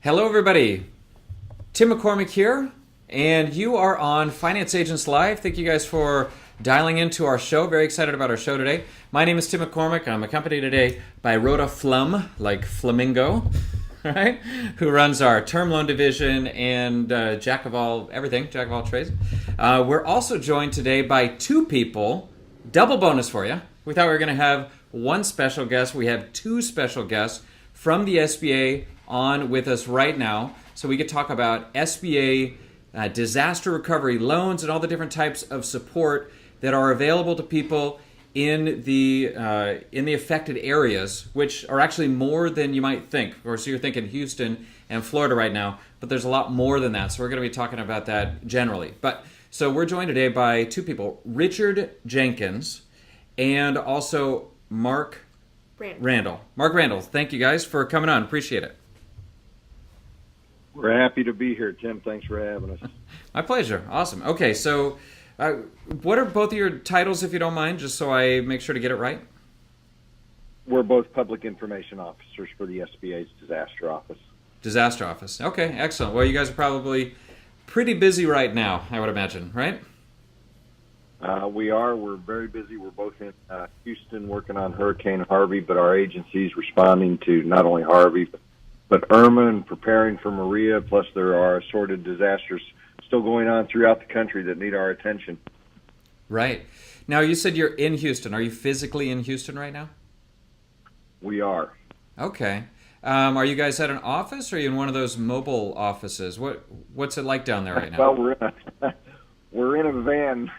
Hello, everybody. Tim McCormick here, and you are on Finance Agents Live. Thank you guys for dialing into our show. Very excited about our show today. My name is Tim McCormick. I'm accompanied today by Rhoda Flum, like flamingo, right? Who runs our term loan division and jack of all trades. We're also joined today by two people. Double bonus for you. We thought we were going to have one special guest. We have two special guests from the SBA on with us right now, so we could talk about SBA disaster recovery loans and all the different types of support that are available to people in the affected areas, which are actually more than you might think. Of course, you're thinking Houston and Florida right now, but there's a lot more than that. So we're going to be talking about that generally. But so we're joined today by two people, Richard Jenkins and also Mark Randall. Mark Randall, thank you guys for coming on. Appreciate it. We're happy to be here, Tim. Thanks for having us. My pleasure. Awesome. Okay, so what are both of your titles, if you don't mind, just so I make sure to get it right? We're both public information officers for the SBA's disaster office. Disaster office. Okay, excellent. Well, you guys are probably pretty busy right now, I would imagine, right? We are. We're very busy. We're both in Houston working on Hurricane Harvey, but our agency's responding to not only Harvey, but Irma and preparing for Maria, plus there are assorted disasters still going on throughout the country that need our attention. Right. Now, you said you're in Houston. Are you physically in Houston right now? We are. Okay. Are you guys at an office, or are you in one of those mobile offices? What's it like down there right now? Well, we're in a van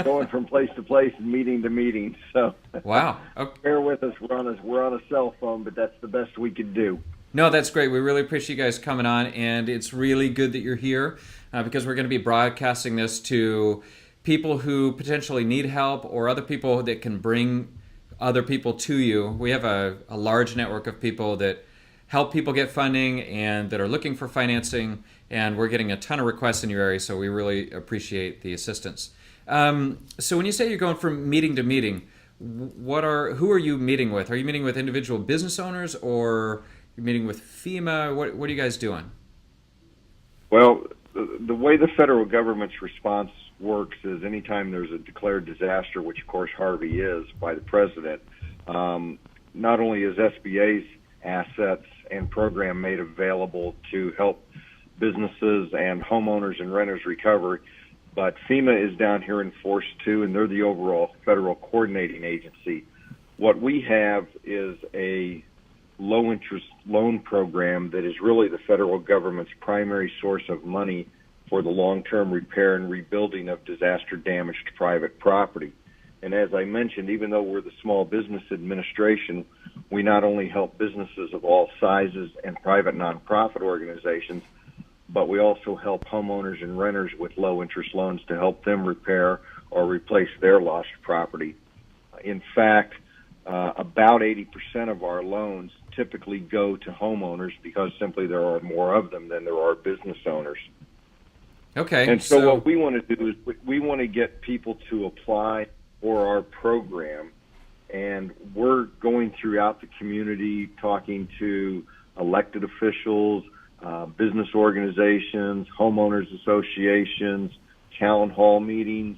going from place to place and meeting to meeting. So wow. Okay. Bear with us. We're on a cell phone, but that's the best we could do. No, that's great. We really appreciate you guys coming on, and it's really good that you're here because we're going to be broadcasting this to people who potentially need help or other people that can bring other people to you. We have a large network of people that help people get funding and that are looking for financing, and we're getting a ton of requests in your area, so we really appreciate the assistance. So when you say you're going from meeting to meeting, who are you meeting with? Are you meeting with individual business owners, or you're meeting with FEMA? What are you guys doing? Well, the way the federal government's response works is anytime there's a declared disaster, which of course Harvey is by the president, not only is SBA's assets and program made available to help businesses and homeowners and renters recover, but FEMA is down here in force too, and they're the overall federal coordinating agency. What we have is a low-interest loan program that is really the federal government's primary source of money for the long-term repair and rebuilding of disaster-damaged private property. And as I mentioned, even though we're the Small Business Administration, we not only help businesses of all sizes and private nonprofit organizations, but we also help homeowners and renters with low-interest loans to help them repair or replace their lost property. In fact, about 80% of our loans typically go to homeowners because simply there are more of them than there are business owners. Okay. And so what we want to do is we want to get people to apply for our program, and we're going throughout the community talking to elected officials, business organizations, homeowners associations, town hall meetings,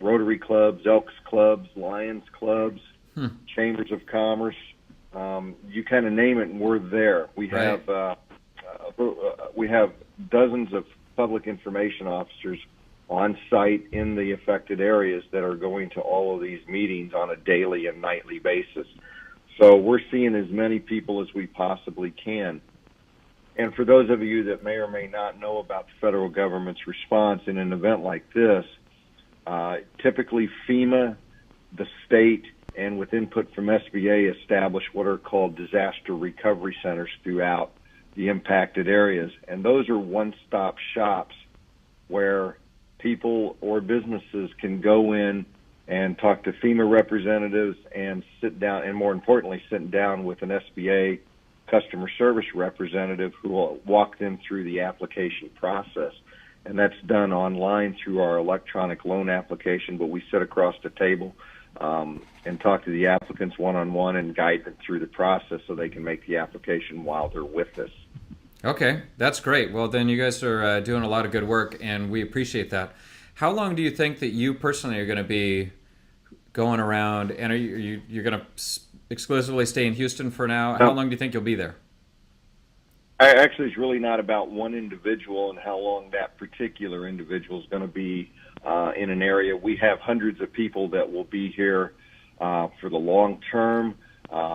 Rotary clubs, Elks clubs, Lions clubs, chambers of commerce. You kind of name it, and we're there. We have dozens of public information officers on site in the affected areas that are going to all of these meetings on a daily and nightly basis. So we're seeing as many people as we possibly can. And for those of you that may or may not know about the federal government's response in an event like this, typically FEMA, the state, and with input from SBA establish what are called disaster recovery centers throughout the impacted areas. And those are one-stop shops where people or businesses can go in and talk to FEMA representatives and sit down, and more importantly, sit down with an SBA customer service representative who will walk them through the application process. And that's done online through our electronic loan application, but we sit across the table and talk to the applicants one-on-one and guide them through the process so they can make the application while they're with us. Okay, that's great. Well, then you guys are doing a lot of good work, and we appreciate that. How long do you think that you personally are going to be going around, and you're going to exclusively stay in Houston for now? How long do you think you'll be there? Actually, it's really not about one individual and how long that particular individual is going to be in an area. We have hundreds of people that will be here for the long term,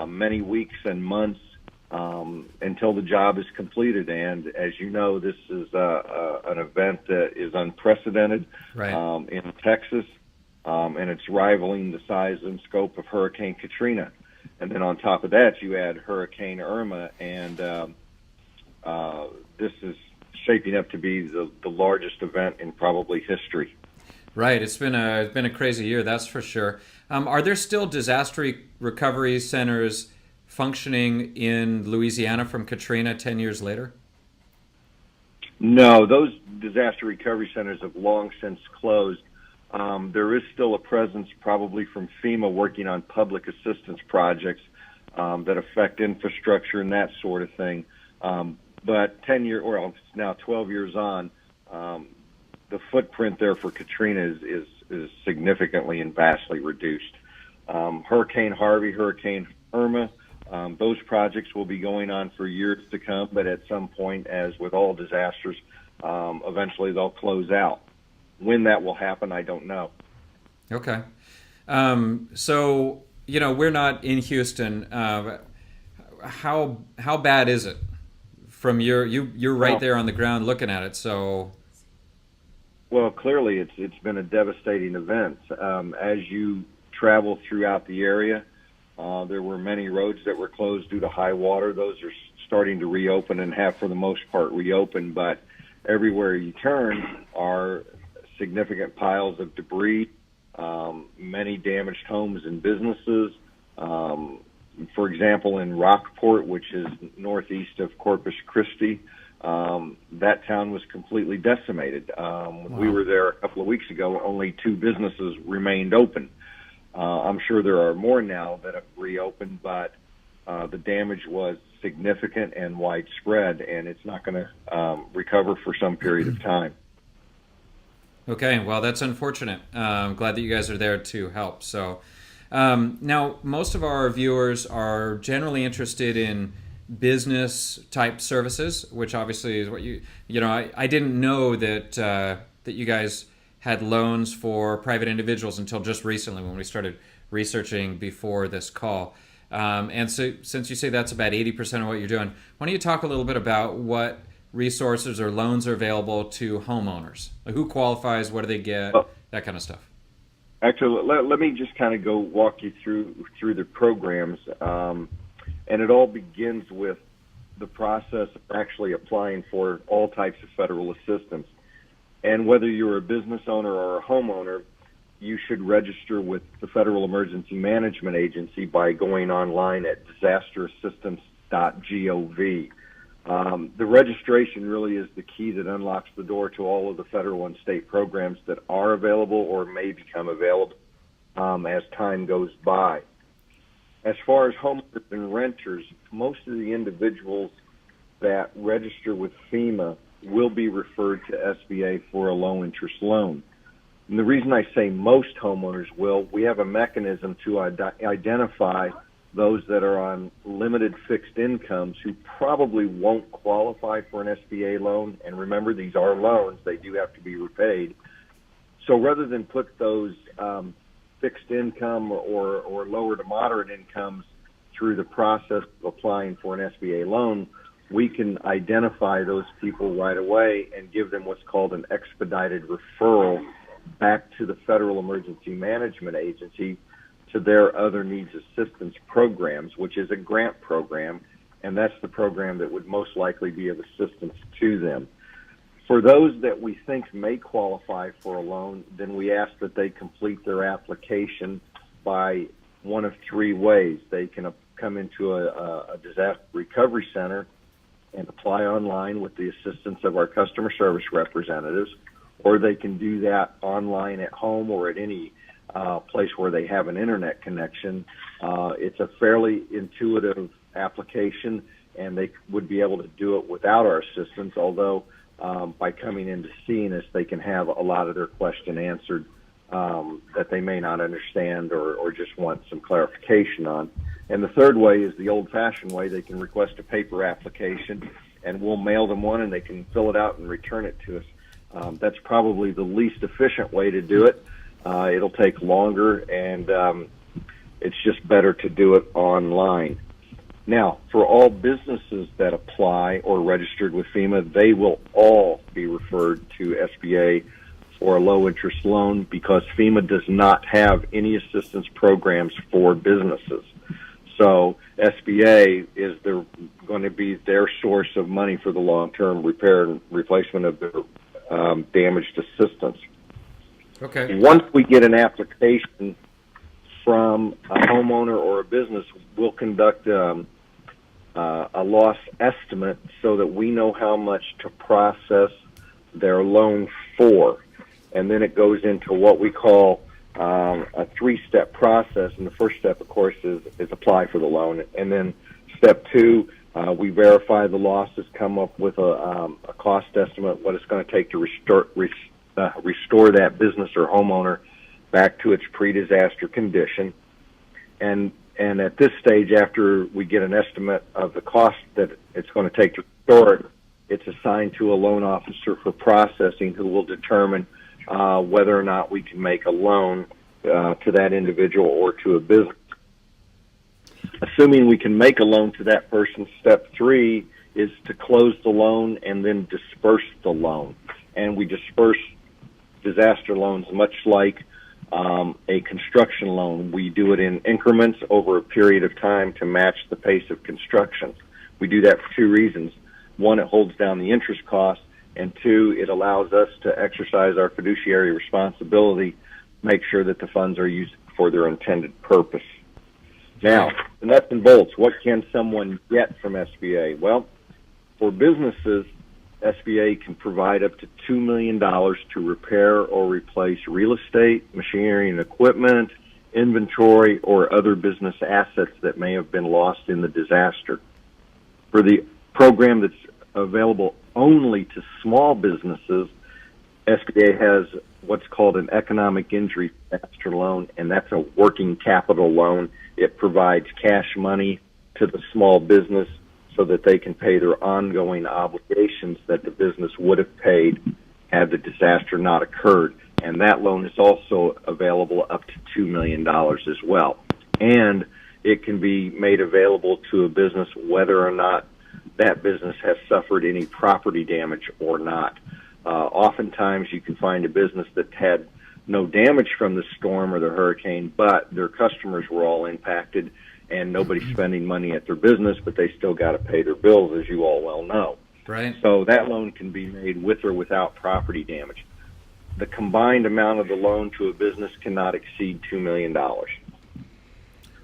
many weeks and months until the job is completed. And as you know, this is an event that is unprecedented in Texas, and it's rivaling the size and scope of Hurricane Katrina. And then on top of that, you add Hurricane Irma, and this is shaping up to be the largest event in probably history. Right. It's been a crazy year, that's for sure. Are there still disaster recovery centers functioning in Louisiana from Katrina 10 years later? No, those disaster recovery centers have long since closed. There is still a presence probably from FEMA working on public assistance projects that affect infrastructure and that sort of thing. But 12 years on, the footprint there for Katrina is significantly and vastly reduced. Hurricane Harvey, Hurricane Irma, those projects will be going on for years to come, but at some point, as with all disasters, eventually they'll close out. When that will happen, I don't know. Okay. So, we're not in Houston. How bad is it? From you're right there on the ground looking at it, so... Well, clearly it's been a devastating event. As you travel throughout the area, there were many roads that were closed due to high water. Those are starting to reopen and have, for the most part, reopened. But everywhere you turn are significant piles of debris, many damaged homes and businesses. For example, in Rockport, which is northeast of Corpus Christi, that town was completely decimated. When we were there a couple of weeks ago, only 2 businesses remained open. I'm sure there are more now that have reopened, but the damage was significant and widespread, and it's not going to recover for some period of time. Okay, well, that's unfortunate. I'm glad that you guys are there to help. So now, most of our viewers are generally interested in business type services, which obviously is what I didn't know that that you guys had loans for private individuals until just recently when we started researching before this call. And so since you say that's about 80% of what you're doing, why don't you talk a little bit about what resources or loans are available to homeowners? Like who qualifies, what do they get, that kind of stuff. Actually, let me just kind of go walk you through the programs. And it all begins with the process of actually applying for all types of federal assistance. And whether you're a business owner or a homeowner, you should register with the Federal Emergency Management Agency by going online at disasterassistance.gov. The registration really is the key that unlocks the door to all of the federal and state programs that are available or may become available as time goes by. As far as homeowners and renters, most of the individuals that register with FEMA will be referred to SBA for a low-interest loan. And the reason I say most homeowners will, we have a mechanism to identify those that are on limited fixed incomes who probably won't qualify for an SBA loan. And remember, these are loans. They do have to be repaid. So rather than put those fixed income or lower to moderate incomes through the process of applying for an SBA loan, we can identify those people right away and give them what's called an expedited referral back to the Federal Emergency Management Agency to their other needs assistance programs, which is a grant program, and that's the program that would most likely be of assistance to them. For those that we think may qualify for a loan, then we ask that they complete their application by one of 3 ways. They can come into a disaster recovery center and apply online with the assistance of our customer service representatives, or they can do that online at home or at any place where they have an internet connection. It's a fairly intuitive application, and they would be able to do it without our assistance, although by coming in to seeing us, they can have a lot of their question answered that they may not understand or just want some clarification on. And the third way is the old-fashioned way. They can request a paper application, and we'll mail them one, and they can fill it out and return it to us. That's probably the least efficient way to do it. It'll take longer, and it's just better to do it online. Now, for all businesses that apply or registered with FEMA, they will all be referred to SBA for a low-interest loan because FEMA does not have any assistance programs for businesses. So SBA is going to be their source of money for the long-term repair and replacement of their damaged assistance. Okay. Once we get an application from a homeowner or a business, we'll conduct a loss estimate so that we know how much to process their loan for. And then it goes into what we call a three-step process. And the first step, of course, is apply for the loan. And then step two, we verify the losses, come up with a cost estimate, what it's going to take to restore that business or homeowner back to its pre-disaster condition. And at this stage, after we get an estimate of the cost that it's going to take to restore it, it's assigned to a loan officer for processing who will determine whether or not we can make a loan to that individual or to a business. Assuming we can make a loan to that person, step three is to close the loan and then disperse the loan. And we disperse disaster loans much like a construction loan. We do it in increments over a period of time to match the pace of construction. We do that for two reasons. One, it holds down the interest costs, and two, it allows us to exercise our fiduciary responsibility, make sure that the funds are used for their intended purpose. Now, the nuts and bolts, what can someone get from SBA? Well, for businesses, SBA can provide up to $2 million to repair or replace real estate, machinery and equipment, inventory, or other business assets that may have been lost in the disaster. For the program that's available only to small businesses, SBA has what's called an economic injury disaster loan, and that's a working capital loan. It provides cash money to the small business so that they can pay their ongoing obligations that the business would have paid had the disaster not occurred. And that loan is also available up to $2 million as well. And it can be made available to a business whether or not that business has suffered any property damage or not. Oftentimes you can find a business that had no damage from the storm or the hurricane, but their customers were all impacted and nobody's spending money at their business, but they still got to pay their bills, as you all well know. Right. So that loan can be made with or without property damage. The combined amount of the loan to a business cannot exceed $2 million. Well,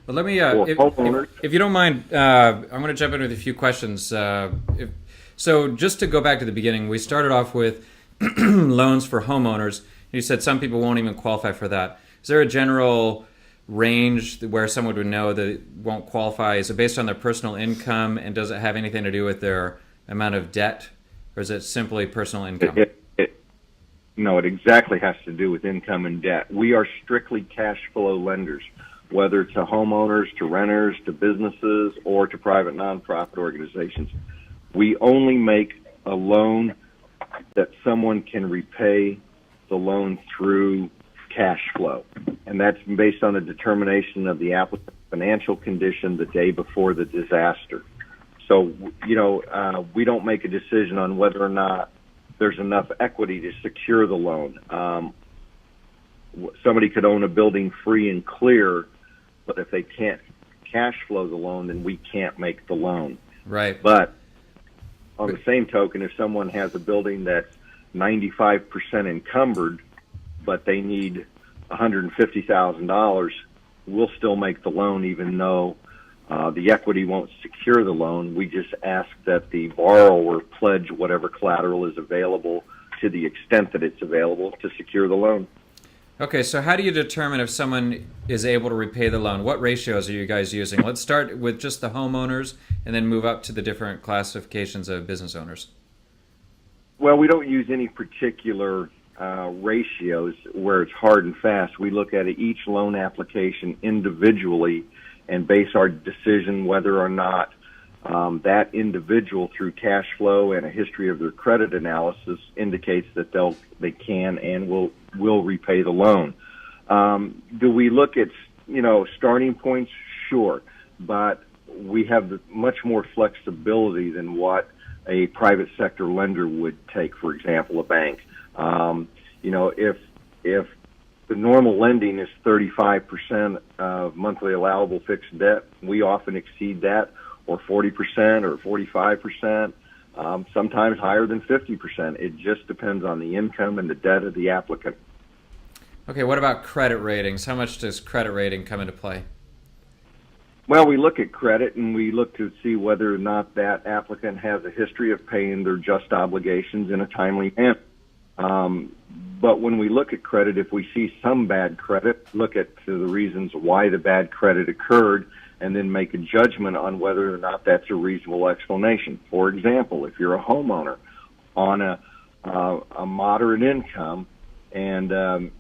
let me, if you don't mind, I'm going to jump in with a few questions. So just to go back to the beginning, we started off with loans for homeowners. You said some people won't even qualify for that. Is there a general range where someone would know that it won't qualify? Is it based on their personal income, and does it have anything to do with their amount of debt, or is it simply personal income? No, it exactly has to do with income and debt. We are strictly cash flow lenders, whether to homeowners, to renters, to businesses, or to private nonprofit organizations. We only make a loan that someone can repay the loan through cash flow, and that's based on a determination of the applicant's financial condition the day before the disaster. So, we don't make a decision on whether or not there's enough equity to secure the loan. Somebody could own a building free and clear, but if they can't cash flow the loan, then we can't make the loan. Right. But on the same token, if someone has a building that's 95% encumbered, but they need $150,000, we'll still make the loan even though the equity won't secure the loan. We just ask that the borrower pledge whatever collateral is available to the extent that it's available to secure the loan. Okay, so how do you determine if someone is able to repay the loan? What ratios are you guys using? Let's start with just the homeowners and then move up to the different classifications of business owners. Well, we don't use any particular ratios where it's hard and fast. We look at each loan application individually and base our decision whether or not that individual, through cash flow and a history of their credit analysis, indicates that they can and will repay the loan. Do we look at starting points? Sure, but we have much more flexibility than what a private sector lender would take. For example, a bank. If the normal lending is 35% of monthly allowable fixed debt, we often exceed that, or 40% or 45%, sometimes higher than 50%. It just depends on the income and the debt of the applicant. Okay, what about credit ratings? How much does credit rating come into play? Well, we look at credit and we look to see whether or not that applicant has a history of paying their just obligations in a timely manner. But when we look at credit, if we see some bad credit, look at the reasons why the bad credit occurred, and then make a judgment on whether or not that's a reasonable explanation. For example, if you're a homeowner on a moderate income and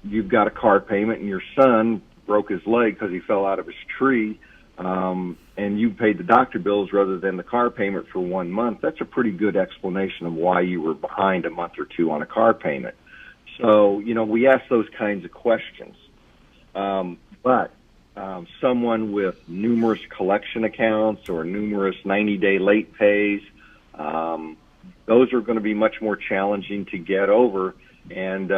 you've got a car payment and your son broke his leg because he fell out of his tree, and you paid the doctor bills rather than the car payment for 1 month, that's a pretty good explanation of why you were behind a month or two on a car payment. So, we ask those kinds of questions. But someone with numerous collection accounts or numerous 90-day late pays, those are going to be much more challenging to get over. And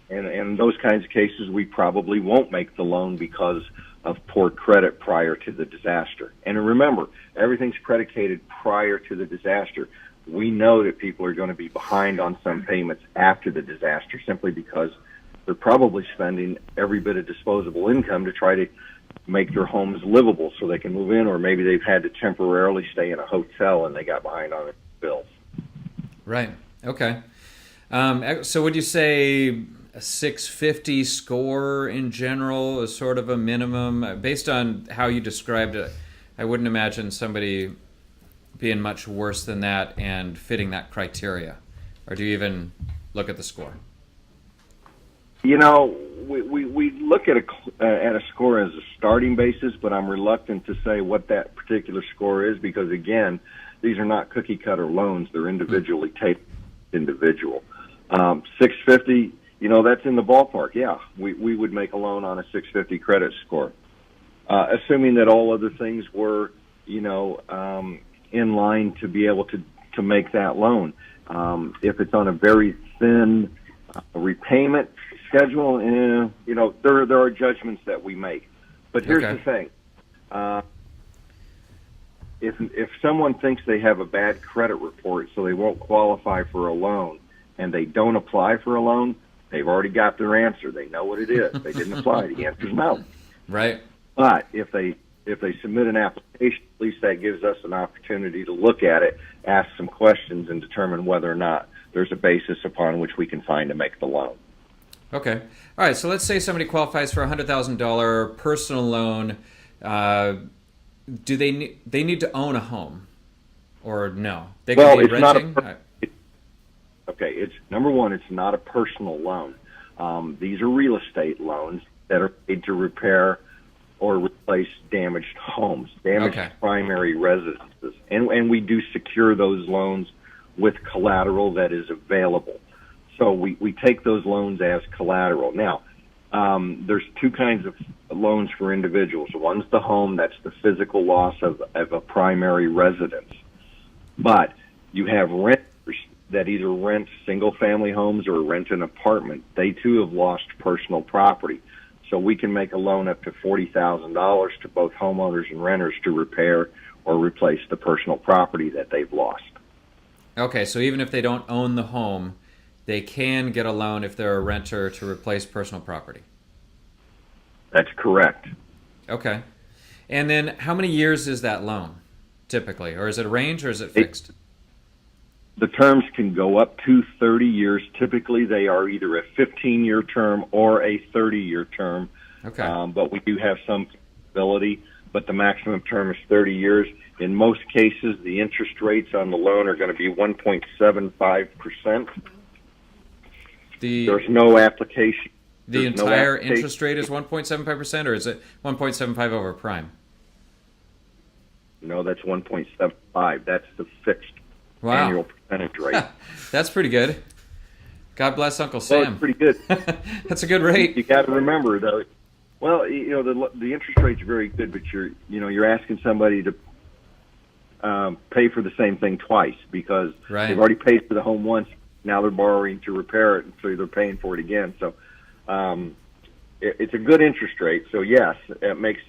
in those kinds of cases, we probably won't make the loan because of poor credit prior to the disaster. And remember, everything's predicated prior to the disaster. We know that people are going to be behind on some payments after the disaster simply because they're probably spending every bit of disposable income to try to make their homes livable so they can move in, or maybe they've had to temporarily stay in a hotel and they got behind on their bills. Right. Okay. So would you say a 650 score in general is sort of a minimum? Based on how you described it, I wouldn't imagine somebody being much worse than that and fitting that criteria. Or do you even look at the score? We look at a score as a starting basis, but I'm reluctant to say what that particular score is because, again, these are not cookie-cutter loans. They're individually taped individual. 650, that's in the ballpark. Yeah, we would make a loan on a 650 credit score, assuming that all other things were, in line to be able to make that loan. If it's on a very thin repayment schedule, there are judgments that we make. But here's the thing. If someone thinks they have a bad credit report so they won't qualify for a loan and they don't apply for a loan, they've already got their answer. They know what it is. They didn't apply. The answer's no. Right. But if they submit an application, at least that gives us an opportunity to look at it, ask some questions, and determine whether or not there's a basis upon which we can find to make the loan. Okay. All right. So let's say somebody qualifies for a $100,000 personal loan. Do they need to own a home, or no? They can be renting. It's number one. It's not a personal loan. These are real estate loans that are paid to repair or replace damaged homes, damaged primary residences, and we do secure those loans with collateral that is available. So we take those loans as collateral. Now, there's two kinds of loans for individuals. One's the home, that's the physical loss of a primary residence. But you have renters that either rent single-family homes or rent an apartment. They, too, have lost personal property. So we can make a loan up to $40,000 to both homeowners and renters to repair or replace the personal property that they've lost. Okay, so even if they don't own the home, they can get a loan if they're a renter to replace personal property. That's correct. Okay. And then how many years is that loan, typically? Or is it a range or is it fixed? The terms can go up to 30 years. Typically, they are either a 15-year term or a 30-year term. Okay. But we do have some flexibility, but the maximum term is 30 years. In most cases, the interest rates on the loan are going to be 1.75%. There's no application. The entire interest rate is 1.75%, or is it 1.75 over prime? No, that's 1.75. That's the fixed annual percentage rate. That's pretty good. God bless Uncle Well, Sam. it's pretty good. That's a good rate. You got to remember, though. Well, the interest rate's very good, but you're asking somebody to pay for the same thing twice because they've already paid for the home once. Now they're borrowing to repair it, and so they're paying for it again. So it's a good interest rate. So yes, it makes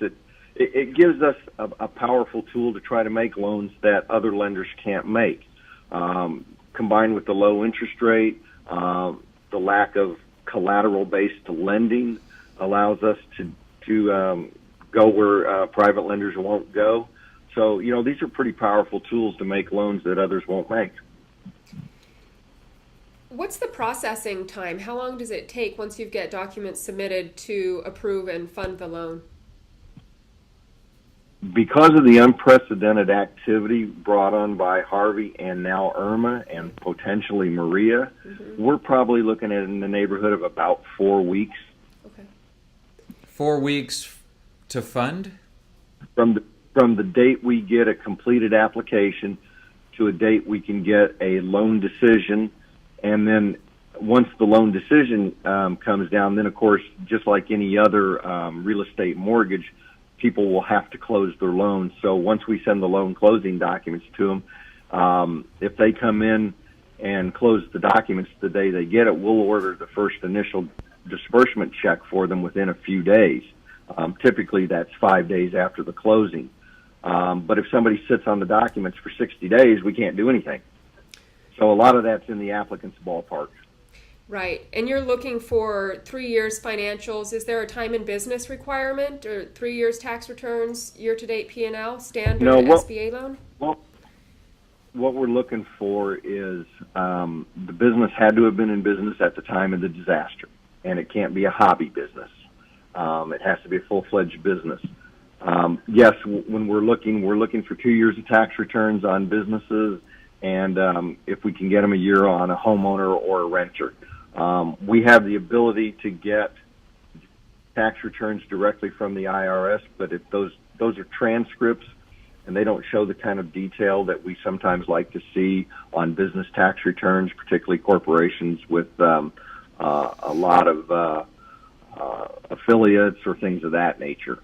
it gives us a powerful tool to try to make loans that other lenders can't make. Combined with the low interest rate, the lack of collateral-based lending allows us to go where private lenders won't go. So, these are pretty powerful tools to make loans that others won't make. What's the processing time? How long does it take once you get documents submitted to approve and fund the loan? Because of the unprecedented activity brought on by Harvey and now Irma and potentially Maria, we're probably looking at in the neighborhood of about 4 weeks. Okay. 4 weeks to fund? From the date we get a completed application to a date we can get a loan decision, and then once the loan decision comes down, then of course, just like any other real estate mortgage, people will have to close their loans. So once we send the loan closing documents to them, if they come in and close the documents the day they get it, we'll order the first initial disbursement check for them within a few days. Typically, that's 5 days after the closing. But if somebody sits on the documents for 60 days, we can't do anything. So a lot of that's in the applicant's ballpark. Right. And you're looking for 3 years financials. Is there a time in business requirement or 3 years tax returns, year-to-date P&L, standard SBA loan? Well, what we're looking for is the business had to have been in business at the time of the disaster, and it can't be a hobby business. It has to be a full-fledged business. Yes, when we're looking for 2 years of tax returns on businesses, and if we can get them a year on a homeowner or a renter. We have the ability to get tax returns directly from the IRS, but if those are transcripts and they don't show the kind of detail that we sometimes like to see on business tax returns, particularly corporations with a lot of affiliates or things of that nature.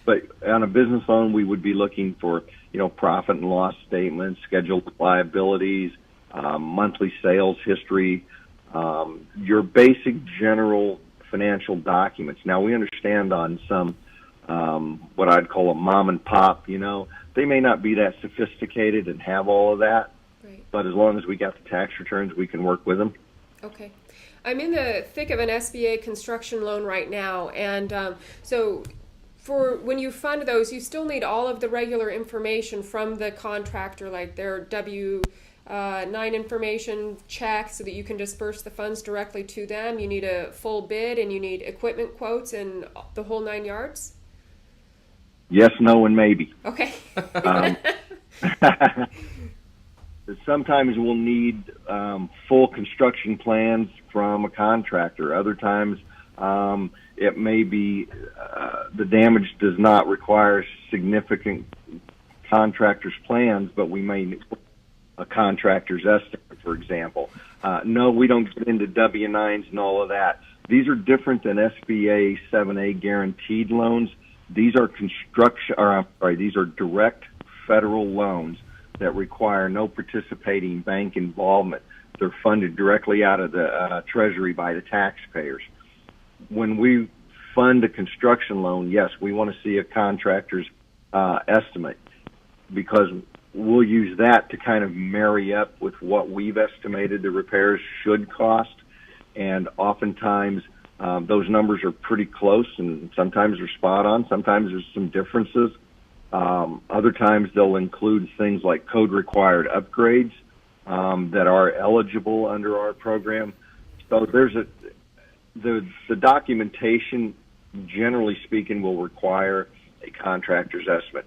But on a business loan, we would be looking for, profit and loss statements, scheduled liabilities, monthly sales history, your basic general financial documents. Now, we understand on some, what I'd call a mom and pop, they may not be that sophisticated and have all of that. Right. But as long as we got the tax returns, we can work with them. Okay. I'm in the thick of an SBA construction loan right now, and so for when you fund those, you still need all of the regular information from the contractor, like their W-9 information check, so that you can disperse the funds directly to them. You need a full bid, and you need equipment quotes and the whole 9 yards? Yes, no, and maybe. Okay. Sometimes we'll need full construction plans from a contractor. Other times it may be the damage does not require significant contractor's plans, but we may need a contractor's estimate, for example. No, we don't get into W-9s and all of that. These are different than SBA 7A guaranteed loans. These are these are direct federal loans that require no participating bank involvement. They're funded directly out of the Treasury by the taxpayers. When we fund a construction loan, yes, we want to see a contractor's estimate, because we'll use that to kind of marry up with what we've estimated the repairs should cost. And oftentimes those numbers are pretty close, and sometimes they're spot on. Sometimes there's some differences. Other times they'll include things like code-required upgrades. that are eligible under our program. So the documentation, generally speaking, will require a contractor's estimate.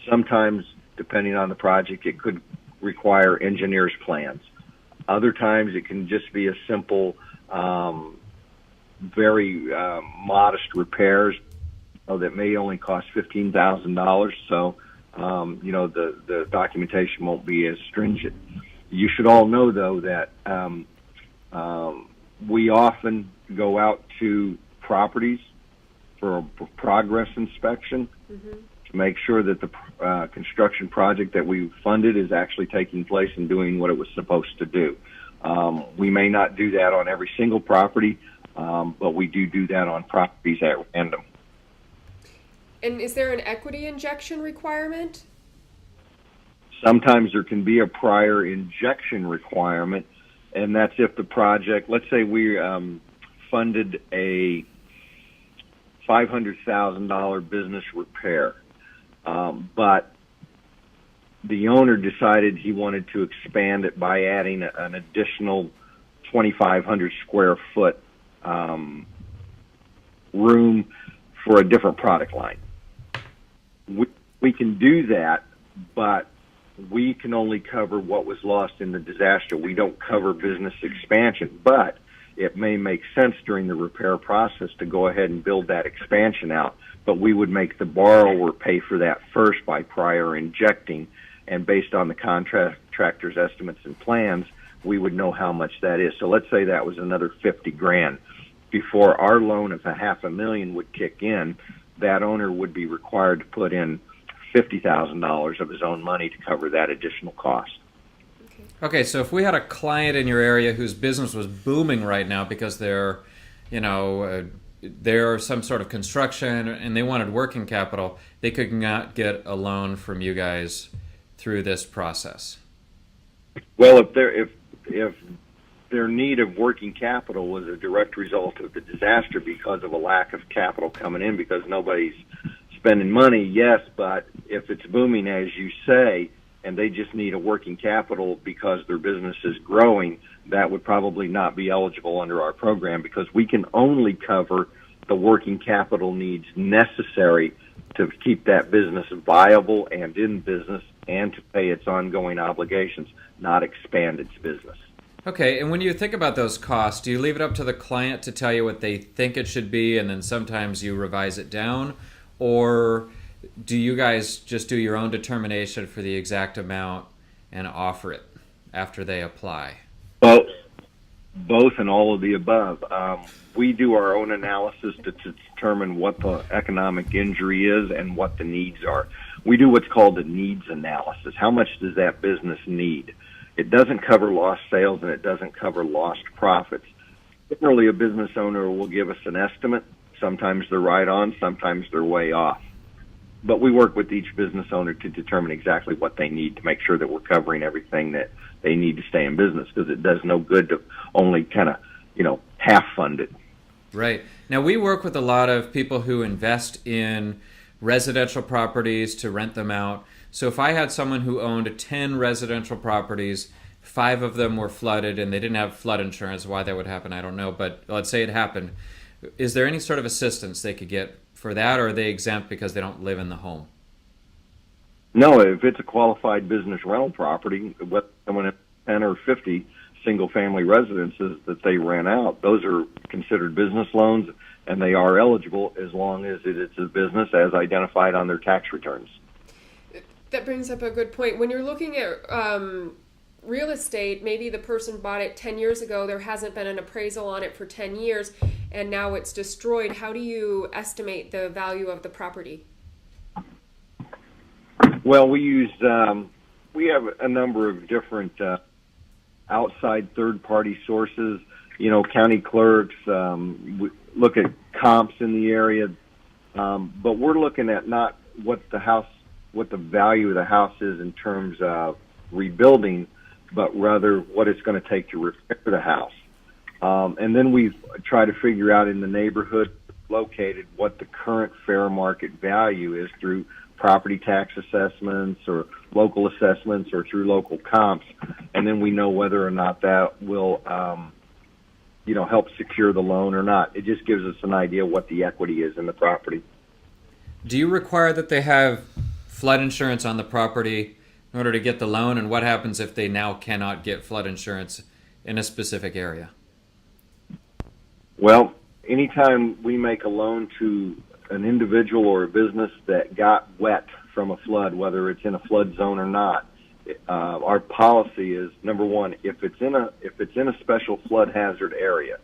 Sometimes, depending on the project, it could require engineer's plans. Other times, it can just be a simple, very modest repairs that may only cost $15,000. So, the documentation won't be as stringent. You should all know, though, that we often go out to properties for a progress inspection to make sure that the construction project that we funded is actually taking place and doing what it was supposed to do. We may not do that on every single property, but we do that on properties at random. And is there an equity injection requirement? Sometimes there can be a prior injection requirement, and that's if the project, let's say we funded a $500,000 business repair, but the owner decided he wanted to expand it by adding an additional 2,500 square foot room for a different product line. We can do that, but we can only cover what was lost in the disaster. We don't cover business expansion, but it may make sense during the repair process to go ahead and build that expansion out, but we would make the borrower pay for that first by prior injecting, and based on the contractor's estimates and plans, we would know how much that is. So let's say that was another $50,000. Before our loan of $500,000 would kick in, that owner would be required to put in $50,000 of his own money to cover that additional cost. Okay, so if we had a client in your area whose business was booming right now because they're some sort of construction and they wanted working capital, they could not get a loan from you guys through this process. Well, if their need of working capital was a direct result of the disaster because of a lack of capital coming in because nobody's spending money, yes, but if it's booming, as you say, and they just need a working capital because their business is growing, that would probably not be eligible under our program because we can only cover the working capital needs necessary to keep that business viable and in business and to pay its ongoing obligations, not expand its business. Okay, and when you think about those costs, do you leave it up to the client to tell you what they think it should be and then sometimes you revise it down? Or do you guys just do your own determination for the exact amount and offer it after they apply? Both and all of the above. We do our own analysis to determine what the economic injury is and what the needs are. We do what's called a needs analysis. How much does that business need? It doesn't cover lost sales and it doesn't cover lost profits. Generally, a business owner will give us an estimate. Sometimes they're right on, sometimes they're way off. But we work with each business owner to determine exactly what they need to make sure that we're covering everything that they need to stay in business, because it does no good to only kind of, half fund it. Right. Now, we work with a lot of people who invest in residential properties to rent them out. So if I had someone who owned 10 residential properties, 5 of them were flooded and they didn't have flood insurance, why that would happen, I don't know, but let's say it happened. Is there any sort of assistance they could get for that, or are they exempt because they don't live in the home? No, if it's a qualified business rental property, whether someone has 10 or 50 single-family residences that they rent out, those are considered business loans, and they are eligible as long as it's a business as identified on their tax returns. That brings up a good point. When you're looking at real estate, maybe the person bought it 10 years ago, there hasn't been an appraisal on it for 10 years, and now it's destroyed. How do you estimate the value of the property? Well, we have a number of different outside third-party sources, county clerks, we look at comps in the area, but we're looking at not what the value of the house is in terms of rebuilding, but rather what it's going to take to repair the house. And then we try to figure out in the neighborhood located what the current fair market value is through property tax assessments or local assessments or through local comps, and then we know whether or not that will, help secure the loan or not. It just gives us an idea what the equity is in the property. Do you require that they have flood insurance on the property in order to get the loan? And what happens if they now cannot get flood insurance in a specific area? Well, anytime we make a loan to an individual or a business that got wet from a flood, whether it's in a flood zone or not, our policy is, number one, if it's in a special flood hazard area,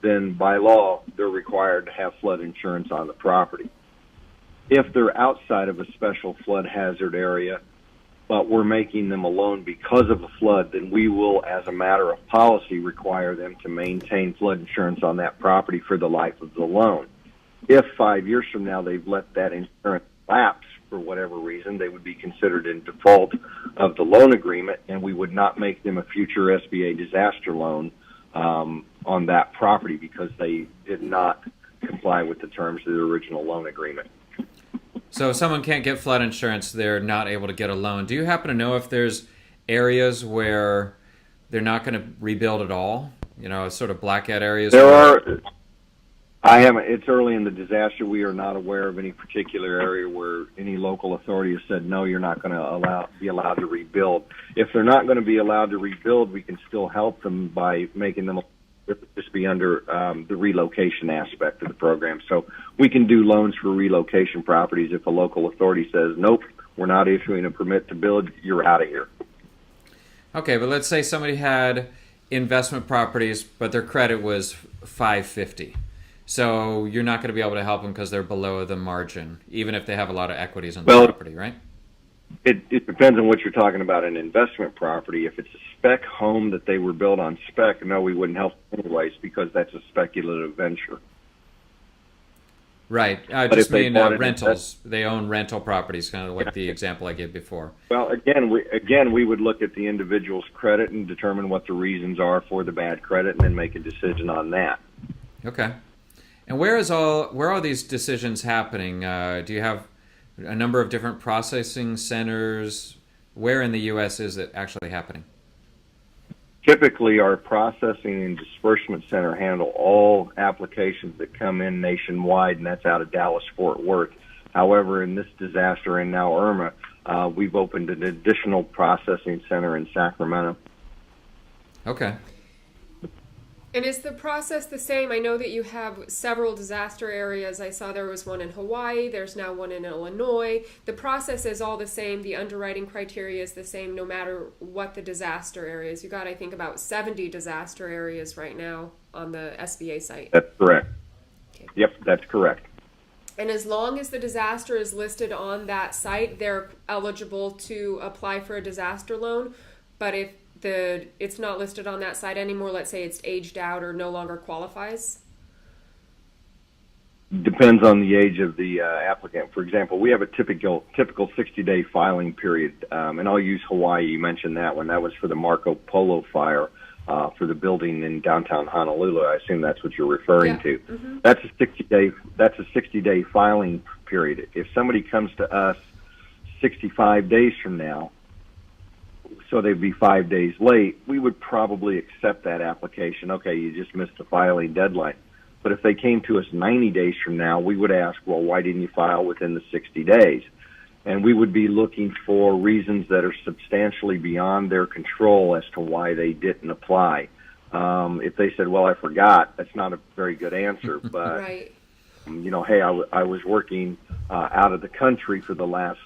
then by law they're required to have flood insurance on the property. If they're outside of a special flood hazard area, but we're making them a loan because of a flood, then we will, as a matter of policy, require them to maintain flood insurance on that property for the life of the loan. If 5 years from now they've let that insurance lapse for whatever reason, they would be considered in default of the loan agreement, and we would not make them a future SBA disaster loan on that property because they did not comply with the terms of the original loan agreement. So if someone can't get flood insurance, they're not able to get a loan. Do you happen to know if there's areas where they're not going to rebuild at all? Sort of blackout areas? I haven't. It's early in the disaster. We are not aware of any particular area where any local authority has said, no, you're not going to be allowed to rebuild. If they're not going to be allowed to rebuild, we can still help them by making them just be under the relocation aspect of the program. So we can do loans for relocation properties if a local authority says, nope, we're not issuing a permit to build, you're out of here. Okay, but let's say somebody had investment properties, but their credit was 550. So you're not going to be able to help them because they're below the margin, even if they have a lot of equities on the property, right? It depends on what you're talking about. An investment property, if it's a spec home that they were built on spec, no, we wouldn't help them anyways because that's a speculative venture. Right. I just mean rentals. They own rental properties, kind of like the example I gave before. Well, again, we would look at the individual's credit and determine what the reasons are for the bad credit and then make a decision on that. Okay. And where are these decisions happening? Do you have a number of different processing centers? Where in the U.S. is it actually happening? Typically, our processing and disbursement center handle all applications that come in nationwide, and that's out of Dallas-Fort Worth. However, in this disaster and now Irma, we've opened an additional processing center in Sacramento. Okay. And is the process the same? I know that you have several disaster areas. I saw there was one in Hawaii. There's now one in Illinois. The process is all the same. The underwriting criteria is the same no matter what the disaster area is. You got, I think, about 70 disaster areas right now on the SBA site. That's correct. Okay. Yep, that's correct. And as long as the disaster is listed on that site, they're eligible to apply for a disaster loan. But if it's not listed on that site anymore, let's say it's aged out or no longer qualifies? Depends on the age of the applicant. For example, we have a typical 60-day filing period, and I'll use Hawaii. You mentioned that one. That was for the Marco Polo fire for the building in downtown Honolulu. I assume that's what you're referring to. Mm-hmm. That's a 60-day filing period. If somebody comes to us 65 days from now, so they'd be 5 days late, we would probably accept that application. Okay, you just missed the filing deadline. But if they came to us 90 days from now, we would ask, well, why didn't you file within the 60 days? And we would be looking for reasons that are substantially beyond their control as to why they didn't apply. If they said, well, I forgot, that's not a very good answer. But, right. Hey, I was working out of the country for the last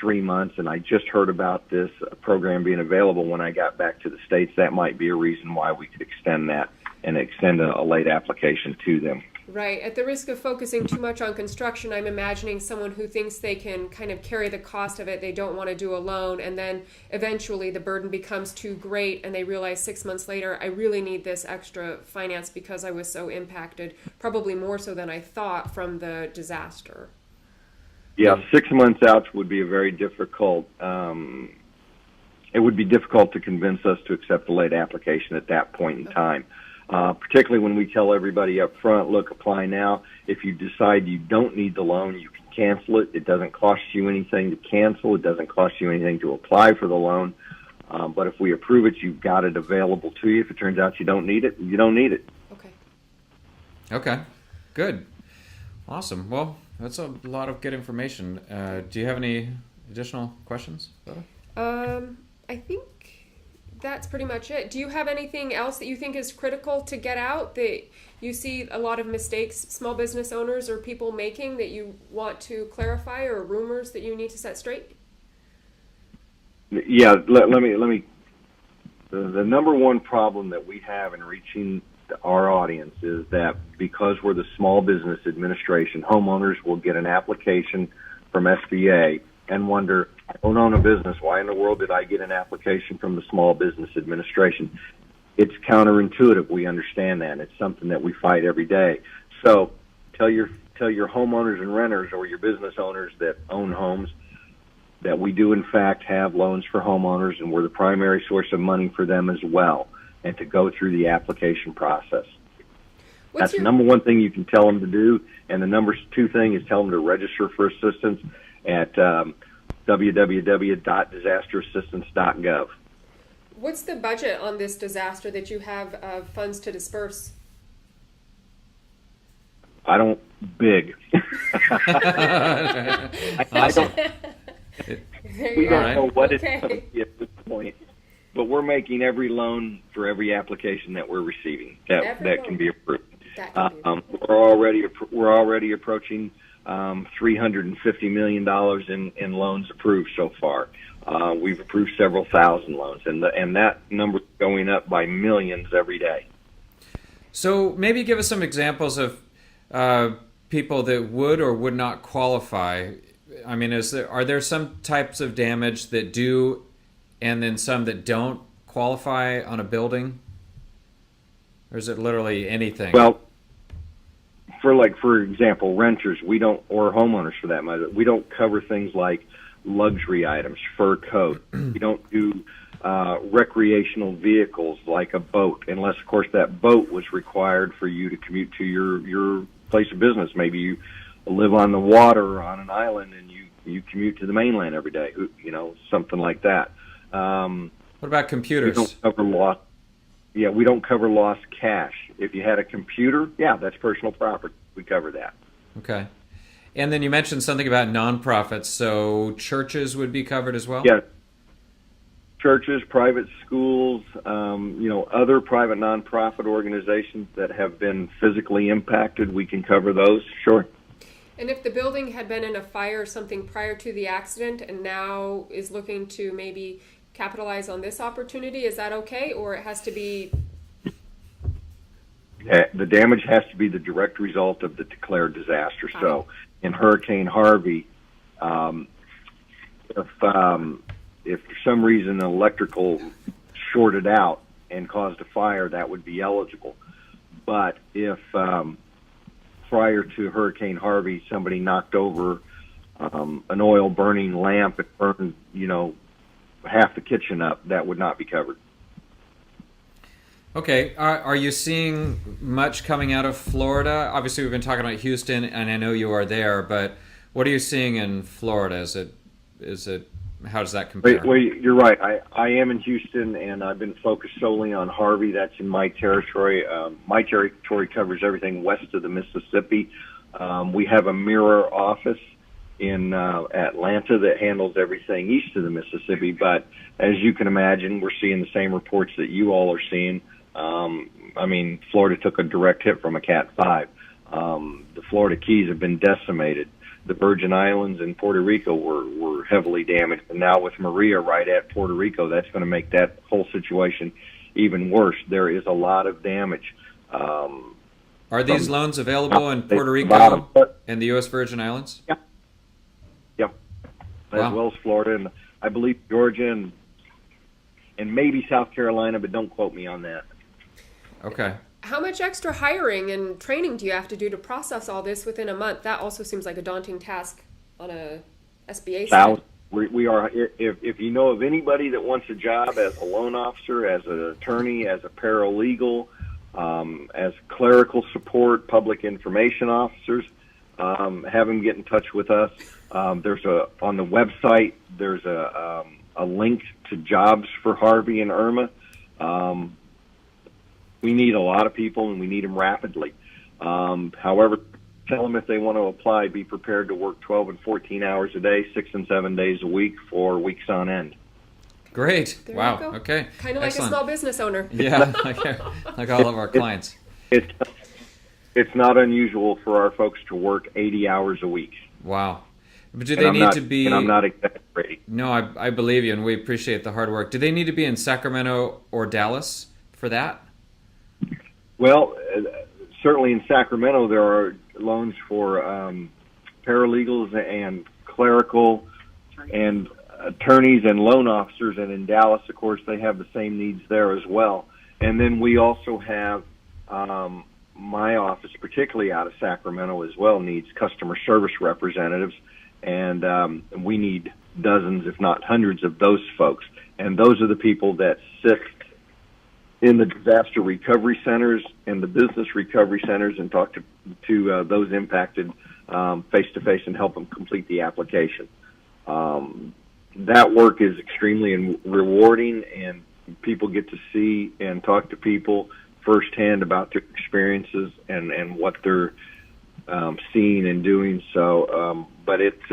3 months, and I just heard about this program being available when I got back to the States. That might be a reason why we could extend that and extend a late application to them. Right. At the risk of focusing too much on construction, I'm imagining someone who thinks they can kind of carry the cost of it. They don't want to do a loan, and then eventually the burden becomes too great, and they realize 6 months later, I really need this extra finance because I was so impacted, probably more so than I thought from the disaster. Yeah, 6 months out would be a very difficult. It would be difficult to convince us to accept a late application at that point in time. Particularly when we tell everybody up front, look, apply now. If you decide you don't need the loan, you can cancel it. It doesn't cost you anything to cancel. It doesn't cost you anything to apply for the loan. But if we approve it, you've got it available to you. If it turns out you don't need it, you don't need it. Okay. Okay, good. Awesome. Well, that's a lot of good information. Do you have any additional questions, Bella? I think that's pretty much it. Do you have anything else that you think is critical to get out that you see a lot of mistakes small business owners or people making that you want to clarify, or rumors that you need to set straight? Yeah, let me. The number one problem that we have in reaching our audience is that because we're the Small Business Administration, homeowners will get an application from SBA and wonder, I don't own a business. Why in the world did I get an application from the Small Business Administration? It's counterintuitive. We understand that. It's something that we fight every day. So tell your homeowners and renters, or your business owners that own homes, that we do in fact have loans for homeowners, and we're the primary source of money for them as well, and to go through the application process. That's the number one thing you can tell them to do. And the number two thing is tell them to register for assistance at www.disasterassistance.gov. What's the budget on this disaster that you have funds to disperse? I don't big. I don't. We don't know what it's going to be at this point, but we're making every loan for every application that we're receiving that can be approved. We're already approaching $350 million in loans approved so far. We've approved several thousand loans, and that number is going up by millions every day. So maybe give us some examples of people that would or would not qualify. I mean, are there some types of damage that do, and then some that don't qualify on a building? Or is it literally anything? Well, for example, renters, we don't, or homeowners for that matter, we don't cover things like luxury items, fur coat. We don't do recreational vehicles like a boat, unless, of course, that boat was required for you to commute to your place of business. Maybe you live on the water on an island and you commute to the mainland every day, something like that. What about computers? We don't cover lost. Yeah, we don't cover lost cash. If you had a computer, that's personal property. We cover that. Okay. And then you mentioned something about nonprofits, so churches would be covered as well? Yeah. Churches, private schools, other private nonprofit organizations that have been physically impacted, we can cover those, sure. And if the building had been in a fire or something prior to the accident and now is looking to maybe capitalize on this opportunity, is that okay, or it has to be? The damage has to be the direct result of the declared disaster. So in Hurricane Harvey, if for some reason electrical shorted out and caused a fire, that would be eligible. But if prior to Hurricane Harvey, somebody knocked over an oil burning lamp and burned, half the kitchen up, that would not be covered. Okay. Are you seeing much coming out of Florida? Obviously, we've been talking about Houston, and I know you are there, but what are you seeing in Florida? Is it how does that compare? Well, you're right. I am in Houston, and I've been focused solely on Harvey. That's in my territory. My territory covers everything west of the Mississippi. We have a mirror office in Atlanta that handles everything east of the Mississippi. But as you can imagine, we're seeing the same reports that you all are seeing. Florida took a direct hit from a Cat 5. The Florida Keys have been decimated. The Virgin Islands and Puerto Rico were heavily damaged. And now with Maria right at Puerto Rico, that's going to make that whole situation even worse. There is a lot of damage. Are these loans available in Puerto Rico and the U.S. Virgin Islands? Yeah. As well as Florida, and I believe Georgia and maybe South Carolina, but don't quote me on that. Okay. How much extra hiring and training do you have to do to process all this within a month? That also seems like a daunting task on a SBA side. We are. If you know of anybody that wants a job as a loan officer, as an attorney, as a paralegal, as clerical support, public information officers, have them get in touch with us. On the website, there's a link to jobs for Harvey and Irma. We need a lot of people, and we need them rapidly. However, tell them if they want to apply, be prepared to work 12 and 14 hours a day, 6 and 7 days a week for weeks on end. Great. There Wow. you go. Okay. Kind of like a Excellent. small business owner. Yeah, like all of our clients. It's not unusual for our folks to work 80 hours a week. Wow. But do And they I'm need not- to be... And I'm not exaggerating. No, I believe you, and we appreciate the hard work. Do they need to be in Sacramento or Dallas for that? Well, certainly in Sacramento, there are loans for paralegals and clerical and attorneys and loan officers. And in Dallas, of course, they have the same needs there as well. And then we also have my office, particularly out of Sacramento as well, needs customer service representatives. And we need dozens, if not hundreds, of those folks. And those are the people that sit in the disaster recovery centers and the business recovery centers and talk to those impacted face-to-face and help them complete the application. That work is extremely rewarding, and people get to see and talk to people firsthand about their experiences and what they're seeing and doing. So, but it's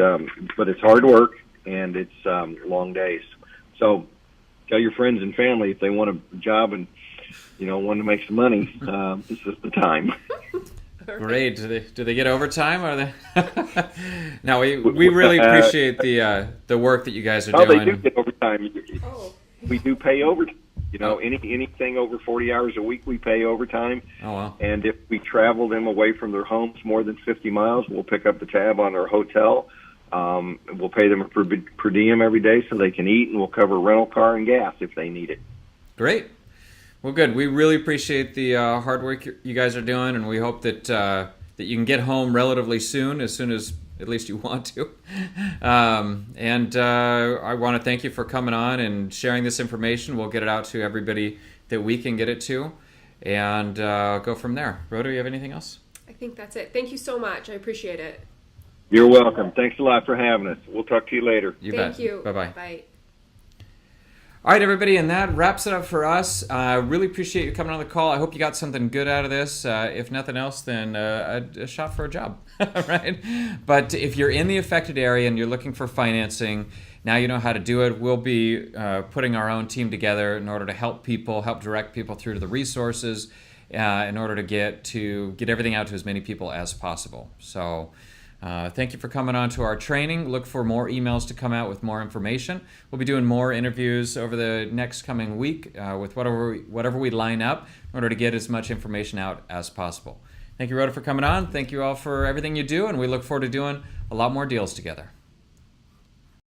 hard work, and it's long days. So tell your friends and family if they want a job and want to make some money. This is the time. Great. Do they get overtime? Or they? No, we really appreciate the work that you guys are Oh, doing. they do get overtime. Oh. We do pay overtime. Anything over 40 hours a week, we pay overtime. Oh wow. And if we travel them away from their homes more than 50 miles, we'll pick up the tab on their hotel. We'll pay them a per diem every day so they can eat, and we'll cover rental car and gas if they need it. Great. Well, good. We really appreciate the hard work you guys are doing, and we hope that you can get home relatively soon as at least you want to. And I want to thank you for coming on and sharing this information. We'll get it out to everybody that we can get it to, and go from there. Rhoda, you have anything else? I think that's it. Thank you so much. I appreciate it. You're welcome. Thanks a lot for having us. We'll talk to you later. You Thank bet. you. Bye-bye. Bye. All right, everybody, and that wraps it up for us. I really appreciate you coming on the call. I hope you got something good out of this. If nothing else, then a shot for a job, right? But if you're in the affected area and you're looking for financing, now you know how to do it. We'll be putting our own team together in order to help direct people through to the resources in order to get everything out to as many people as possible. So thank you for coming on to our training. Look for more emails to come out with more information. We'll be doing more interviews over the next coming week with whatever we line up in order to get as much information out as possible. Thank you, Rhoda, for coming on. Thank you all for everything you do, and we look forward to doing a lot more deals together.